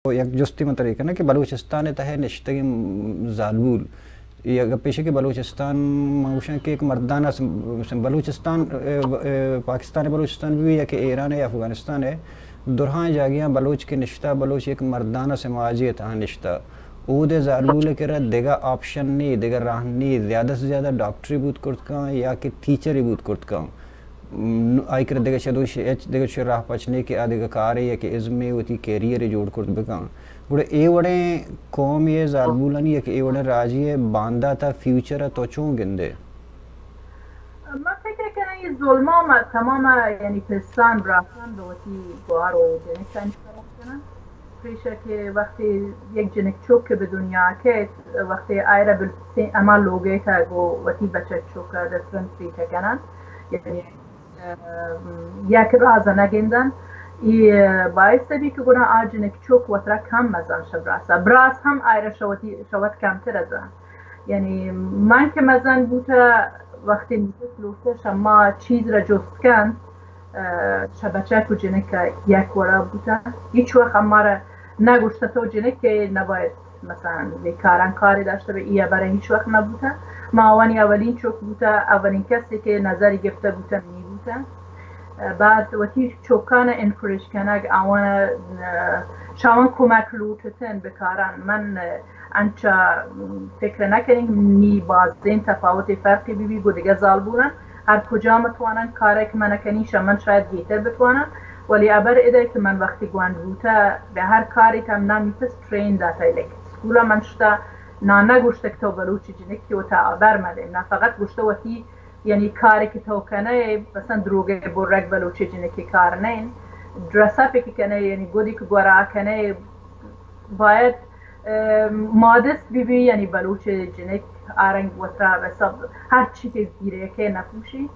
یک جستی من طریقه نه که بلوچستان تهه نشته زالبول یا پیش که بلوچستان موشن که یک مردان است بلوچستان پاکستان بلوچستان بھی یا کہ ایران ہے افغانستان ہے درہاں جاگیاں بلوچ کے نشتہ بلوچ ایک مردانہ سماجی تہاں نشتہ او دے زالبول کے رہ دیگا آپشن نہیں دیگا راہ نہیں زیادہ سے زیادہ ڈاکٹری بود کرت کان یا کہ ٹیچری بود کرت کان آئی کر دیگا شدوش ایچ دیگا شر راہ پچنے کے آدھگا کارے یا کہ ازمے ہوتی کیریئر جوڑ کرت بکان گوڑے اے وڑے قوم یہ زالبولن یا کہ اے وڑے راجی باندہ تا فیوچر تو چون گندے ما فکر کنم این ظلم ها تمام یعنی پستان رفتن به وقتی گوهر و جنک کنن پیشه که وقتی یک جنک چوک که به دنیا که وقتی آیره به اما لوگه که گو وقتی بچه چوک دسترن فریته کنن یعنی یک راز نگندن ای باعث بی که گونه آجنک چوک وطرا کم مزن شبراسه براس هم آیره شوت کمتر ازن یعنی من که مزن بوده وقتی نیست لوتش اما چیز را جست کن شبچه که جنک یک ورا بوده هیچ وقت اما را نگوشته تو جنک که نباید مثلا بیکارن کاری داشته به ایه برای هیچ وقت نبوده ما اوانی اولین چوک بوده اولین کسی که نظری گفته بوده می بوده بعد وقتی چوکان انکورج کنگ اوان شاون کمک لوتتن بکارن من انچه فکر نکنیم نی بازدین تفاوت فرقی بی گو دیگه زالبونن هر کجا متوانن کاری که من نکنیش من شاید گیتر بتوانن ولی ابر ایده که من وقتی گوان روتا به هر کاری تم نمیتس ترین داتای لیک سکولا من شتا نه گوشته که تو بلوچی جنکی و تا ابر مده نه فقط گوشته وقتی یعنی کاری که تو کنه مثلا دروگه برگ بلوچی جنکی کار نین درسافی که کنه یعنی گودی که گورا کنه باید مادست بی یعنی بلوچ جنک آرنگ وطرا و سب هر چی که گیره که نپوشی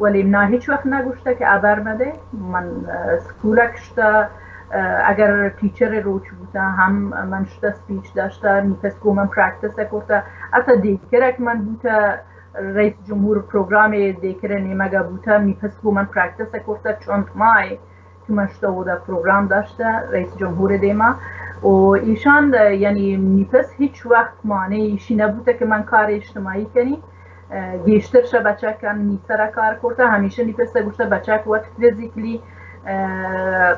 ولی نه هیچ وقت نگوشته که ابر مده من سکولک شده اگر تیچر روچ بوده هم من شده سپیچ داشته نیپس گو من پرکتس کرده حتی دیکرک من بوده رئیس جمهور پروگرام دیکر نیمگه بوده نیپس گو من پرکتس کرده چند مای که من شده بوده پروگرام داشته رئیس جمهور دیما و ایشان یعنی نیپس هیچ وقت مانع ایشی نبوده که من کار اجتماعی کنی گیشتر شه بچه کن نیسر کار کرده همیشه نیپس گوشته بچه که وقت فیزیکلی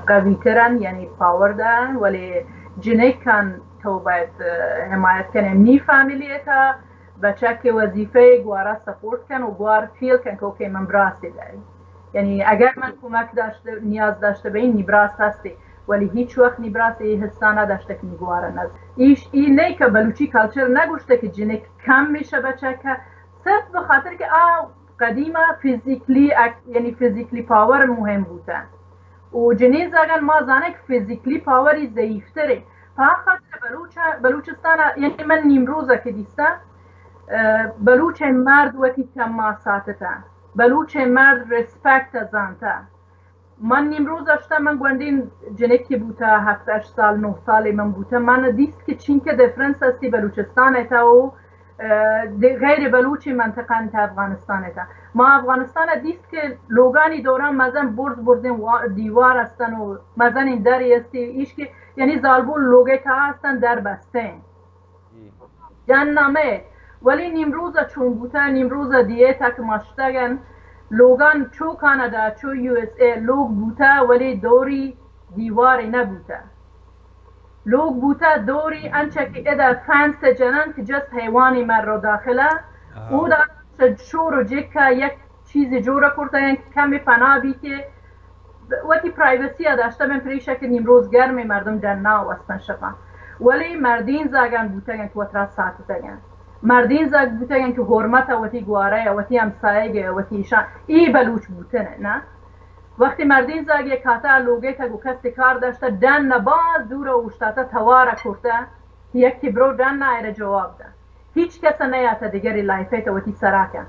قوی ترن یعنی پاور دارن ولی جنک کن تو باید حمایت کنیم نی فامیلیه تا بچه که وظیفه گوارا سپورت کن و گوار فیل کن که اوکی من براستی داری یعنی اگر من کمک داشته نیاز داشته به این نیبراست هستی ولی هیچ وقت نیبراست ای حسا نداشته که نیگواره نز این نه که بلوچی کلچر نگوشته که جنک کم میشه بچه که صرف به خاطر که قدیما فیزیکلی یعنی فیزیکلی پاور مهم بوده و جنیز اگر ما زانه که فیزیکلی پاوری ضعیفتره خاطر بلوچستان یعنی من نیمروزه که دیسته بلوچ مرد وقتی کم ما ساتته بلوچ مرد رسپکت ازانته من نیمروز داشتم من گوندین جنکی بوده 7-8 سال 9 سال من بوده من دیست که چین که دیفرنس هستی بلوچستان ایتا و غیر بلوچی منطقه ایتا افغانستان ایتا ما افغانستان دیست که لوگانی دوران مزن برزین دیوار هستن و مزن این دری هستی ایش که یعنی زالبول لوگه تا هستن در بسته جن نامه ولی نیمروز چون بوده نیمروز دیتا که ماشتگن لوگان چو کانادا چو یو اس ای لوگ بوده ولی دوری دیواری نبوده لوگ بوده دوری انچه که اده فنس جنن که جست حیوانی من رو داخله او دا شور و جکه یک چیزی جوره کرده که کمی پناه بی که وقتی پرایوسی داشته من پریشه که نیمروز گرمی مردم جنه و وستن شفن ولی مردین زاگن بوده که وطرا ساعته گن مردین زاگ بوده که حرمت وقتی گواره وقتی همسایه وقتی ایشان ای بلوچ بوده نه وقتی مردین زاگ یک کاتا لوگه که گو کسی کار داشته دن نباز دور اوشتاتا تواره کرده یکی برو دن نایره جواب ده هیچ کس نیاتا دیگری لایفه تا وقتی سراکن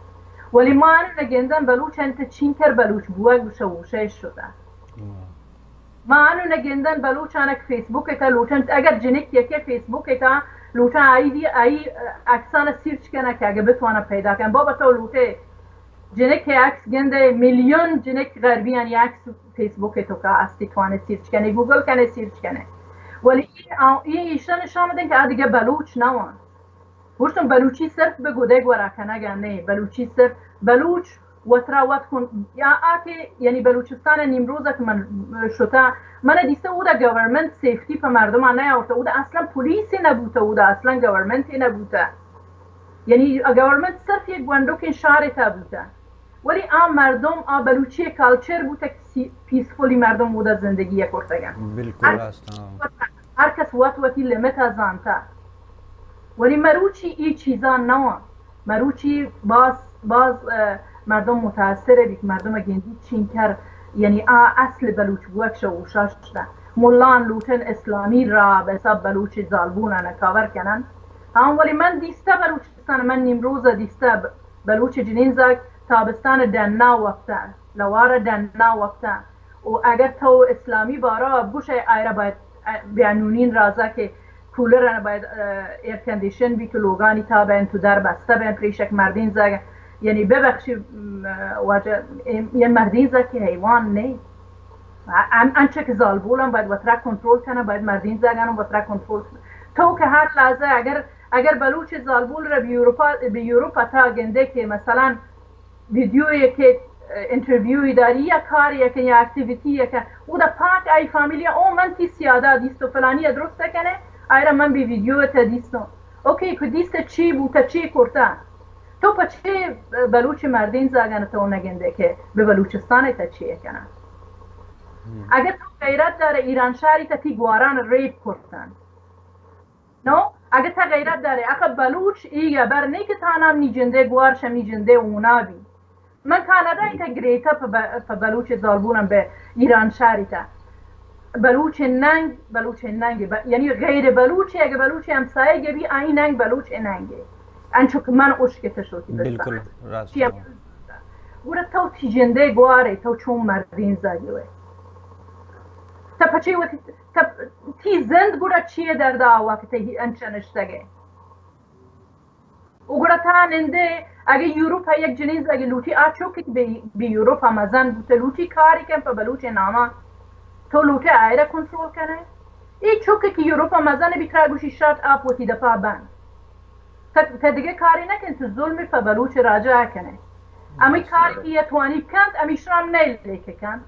ولی ما انو نگندن بلوچ انت چین کر بلوچ بوه گوشه ووشه شده ما انو نگندن بلوچ انک فیسبوک تا لوچن اگر جنک یکی فیسبوک تا لوچن ای اکسان سیرچ کنه که اگه بتوانه پیدا کن بابا تو لوچه جنک عکس گنده میلیون جنک غربی یعنی عکس فیسبوک تو که استی توانه سیرچ کنه گوگل کنه سیرچ کنه ولی این ایشان نشان میدن که دیگه بلوچ نوان گفتم بلوچی صرف به گوده گوره کنه نه بلوچی صرف بلوچ وترا وات کن یا آتی یعنی بلوچستان نیمروزه که من شده من دیسته او دا گورنمنت سیفتی پر مردم نه آورده او دا اصلا پلیسی نبوده او دا اصلا گورنمنتی نبوده یعنی گورنمنت صرف یک گوندوک شهر تا بوده ولی مردم بلوچی کالچر بوده که پیسفولی مردم بوده زندگی کرده بالکل است هر کس وقتی لیمیت از آنتا ولی مروچی این چیزا نه مروچی باز مردم متاثره بید مردم گندی چینکر یعنی اصل بلوچ بوکش و شاشته مولان لوتن اسلامی را به حساب بلوچ زالبون نکاور کنن ولی من دیسته بلوچستان من نیمروز دیسته بلوچ جنین زاگ تابستان دنا وقتا لوار دنا وقتا و اگر تو اسلامی بارا بوش ایره باید بیانونین رازا که کولر باید ایر کندیشن بی که لوگانی تا بین تو در بسته بین پریشک مردین زاگ یعنی ببخشی واجه یه مردین زاگ که حیوان نه انچه که زالبولم باید وطرا کنترول کنه باید مردین زاگانم وطرا کنترول کنه تو که هر لحظه اگر بلوچ زالبول را به یوروپا تا گنده که مثلا ویدیویی که انترویوی داری یا کاری که یا اکتیویتی که او دا پاک ای فامیلیا او من تی سیاده دیستو فلانی درست کنه ایرا من به ویدیو تا دیستو اوکی که دیست چی بوده چی کرده تو پا چه بلوچ مردین زاگن تو نگنده که به بلوچستان تا چیه کنه اگر تو غیرت داره ایران شهری تا تی گواران ریپ کردن نو اگر تا غیرت داره اخه بلوچ ایگه بر نی که تانم نی جنده گوار شمی جنده اونا بی من کانادا ایتا گریتا پا بلوچ زالبونم به ایران شهری تا بلوچ ننگ یعنی غیر بلوچی اگه بلوچ همسایه بی این ننگ بلوچ ننگه انچو که من اشکت شدی بالکل راست گوره تو تی جنده گواره تو چون مردین زاگیوه تا پچه تی زند گوره چیه در دعوا که تی انچه نشتگه و گوره تا ننده اگه یوروپا یک جنین زاگی لوٹی آچو که به یوروپا مزن بوده لوٹی کاری کن پا بلوچ ناما تو لوٹه آیره کنترول کنه ای چوکه که یوروپا مزن بیتره گوشی شاد آپ و تی دفع بند تا دیگه کاری نکن تو ظلمی پا بلوچ راجع کنه امی کاری که یتوانی کند امیشان نیل لیکه کند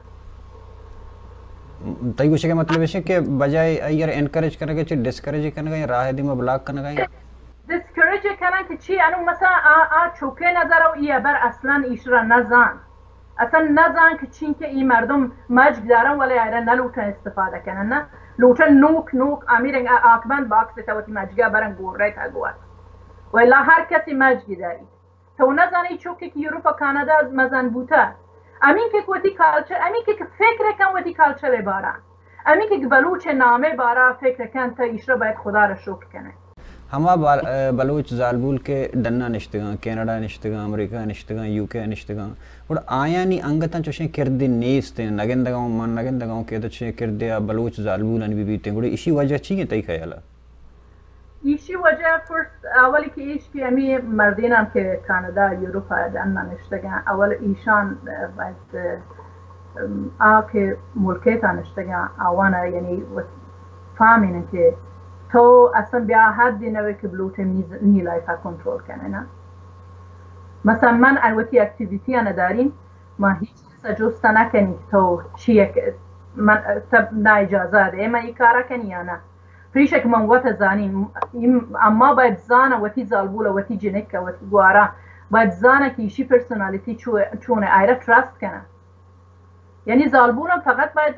तई कुछ का मतलब है कि बजाय अगर एनकरेज करने के चीज डिस्करेज करने का या राह दी में ब्लॉक करने का डिस्करेज करने के चीज अनु مثلا چوکه نظر و ای بر اصلا ایشرا نزان اصلا نزان که چین که این مردم مجد دارن ولی ایرا نلوتن استفاده کنن نه لوتن نوک امیرن آکبند باکس تاوتی مجگه برن گوره تا گوات ولی هر کسی مجدی داری تو نزانی چوکه که یوروپا کانادا از مزن بوده امین که کوتی کالچر امین که فکر کن وتی کالچر بارا امین که بلوچ نامه بارا فکر کن تا ایشرا باید خدا را شکر کنه हमा बलूच जालबूल के डन्ना निश्तगा कनाडा निश्तगा अमेरिका निश्तगा यूके निश्तगा और आया नी अंगता चोशे किरदे नेस्ते नगेंदगांव मन नगेंदगांव के दचे किरदे बलूच जालबूल अन बीते गुडे इसी वजह चाहिए तई खयाला इसी वजह फर्स्ट अवली की इश की अमी मर्दीना के कनाडा यूरोप डन्ना निश्तगा अवल ईशान बस आके मुल्केता निश्तगा आवाना यानी फामिन के تو اصلا بیا حدی نوی که بلوت نیلایفا کنترل کنه نه مثلا من الوتی اکتیویتی نداریم ما هیچ کسا جسته نکنی تو چیه که من نه اجازه ده اما ای کارا کنی یا نه پریشه که من وقت زانیم اما باید زانه وقتی زالبوله وقتی جنکه وقتی گوارا باید زانه که ایشی پرسونالیتی چونه ایره تراست کنه یعنی زالبوله فقط باید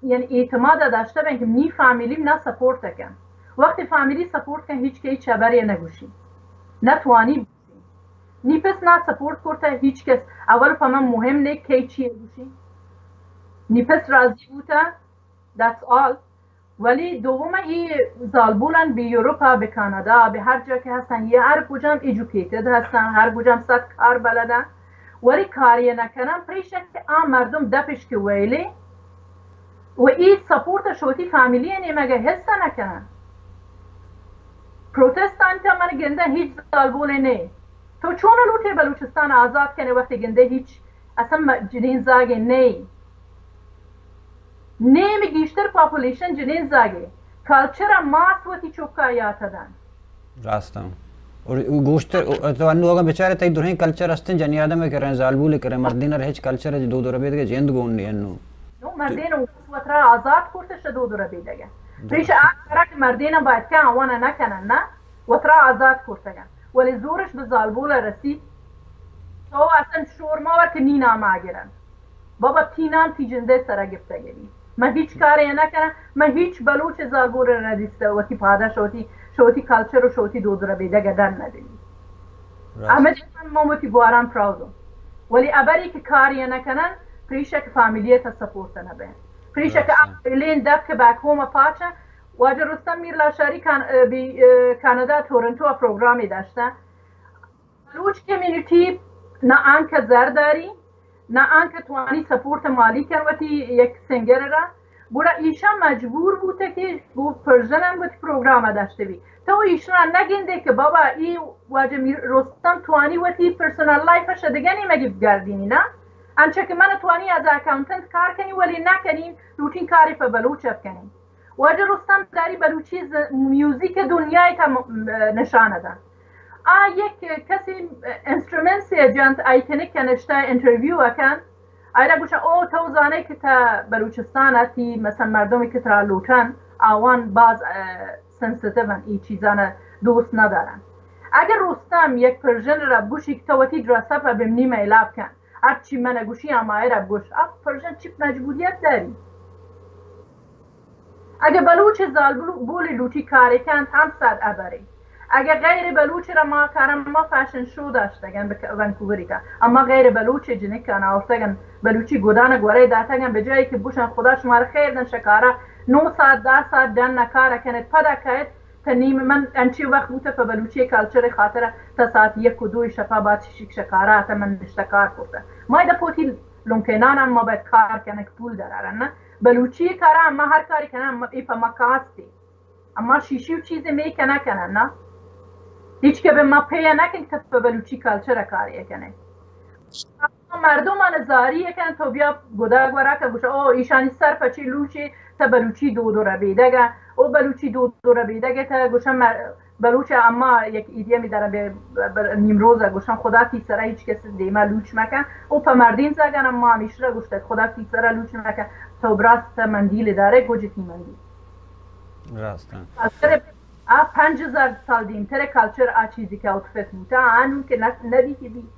یعنی اعتماد داشته بین که نی فامیلیم نه سپورت کن وقتی فامیلی سپورت کن هیچ که هیچ چبری نگوشی نتوانی بوشی نی پس نه سپورت کرده هیچ کس اول فا من مهم نه که چیه گوشی نی پس راضی بوده that's all ولی دوم ای زالبولن به یوروپا به کانادا به هر جا که هستن یه هر کجام ایژوکیتد هستن هر کجام صد کار بلدن ولی کاری نکنن پریشه که مردم دپش که ویلی و این سپورت شوتی فامیلی نمیگه حس نکنن پروتستانت من گنده هیچ زالبول نه تو چون لوته بلوچستان آزاد کنه وقتی گنده هیچ اصلا جنین زاگه نه نمی گیشتر پاپولیشن جنین زاگه کلچر ماس وتی چوکا یاتا دن راستم اور گوشت تو انو اگه بیچاره تای درهی کلچر هستن جنی آدم کرن زالبول کرن مردین ر هیچ کلچر دو دور بیت جند گون نی انو نو مردین وترا آزاد کورتش دو دور بیدگه ریش اکثر مردین باید که آوانا نکنن نه وترا آزاد کورتگن ولی زورش به زالبول رسید تو اصلا شورما ور که نینا ماگرن بابا تینام تی جنده سر گفته گیری من هیچ کاری نکنم من هیچ بلوچ زالبول رو ندیسته وقتی پادا شوتی کلچر و شوتی دو دور بیدگه دن ندیدی اما دیگه من موتی گوارم پراودم ولی ابری که کاری نکنن پریشه که فامیلیه تا سپورت نبین پریشه که اقلین دب که بک هوم پاچه واجه رستم میر لاشاری بی کانادا تورنتو پروگرامی داشته بلوچ کمیونیتی نه آنکه زرداری نه آنکه توانی سپورت مالی کروتی یک سنگر را بودا ایشا مجبور بوده که گو پرژن هم بود پروگرام داشته بی تو ایشا نگینده که بابا ای واجه رستم توانی وتی پرسونال لایفش دیگه نیمگی گردینی نه انچه که من توانی از اکاونتنت کار کنی ولی نکنیم روتین کاری پا بلوچ کنیم واجه رستم داری بلوچی میوزیک دنیای تا نشانه ده یک کسی انسترومنت ایجنت ایکنی کنشته انترویو اکن ایره گوشه او تو زانه که تا بلوچستان هستی مثلا مردمی که ترا لوتن آوان باز سنسیتیون ای چیزانه دوست ندارن اگر رستم یک پرژن را بوشی که توتی درسته پا بمنی میلاب کن هرچی من گوشی اما ایره گوش پرژن چی مجبوریت داری اگر بلوچ زالبولی لوتی کاری کن هم صد ابری اگر غیر بلوچ را ما کارم ما فاشن شو داشتگن به ونکووری که اما غیر بلوچ جنک کن آورتگن بلوچی گودان گوره داتگن به جایی که بوشن خدا شما را خیر دن شکاره 9 ساعت 10 ساعت دن نکاره کنید پدا کنید تا نیم من انچی وقت بوده پا بلوچی کلچر خاطره تا ساعت 1 و 2 شفا باید شیک شکاره تا من نشتکار کرده ما ایده پوتی لنکنان هم ما باید کار کنه که پول دارن نه بلوچی کاره اما هر کاری کنه اما ایپا ما کاستی اما شیشی و چیزی میکنه کنن نه هیچ که به ما پیه نکن که به بلوچی کلچر کاری کنه مردم آن زاری کن تو بیا گوده گوره که گوشه او ایشانی سر پچی لوچی تا بلوچی دو دو ربیدگه او بلوچی دو دو ربیدگه تا گوشه بلوچ اما یک ایدیه می داره به نیم روزه گوشم خدا تی سره هیچ کسی دیمه لوچ مکن او پا مردین زگن اما همیشه را گوشته خدا تی سره لوچ مکن تو براست مندیل داره گوجه تی مندیل راستن 5000 سال دیمتر کلچر چیزی که اوتفت بوده آنون که ندیدی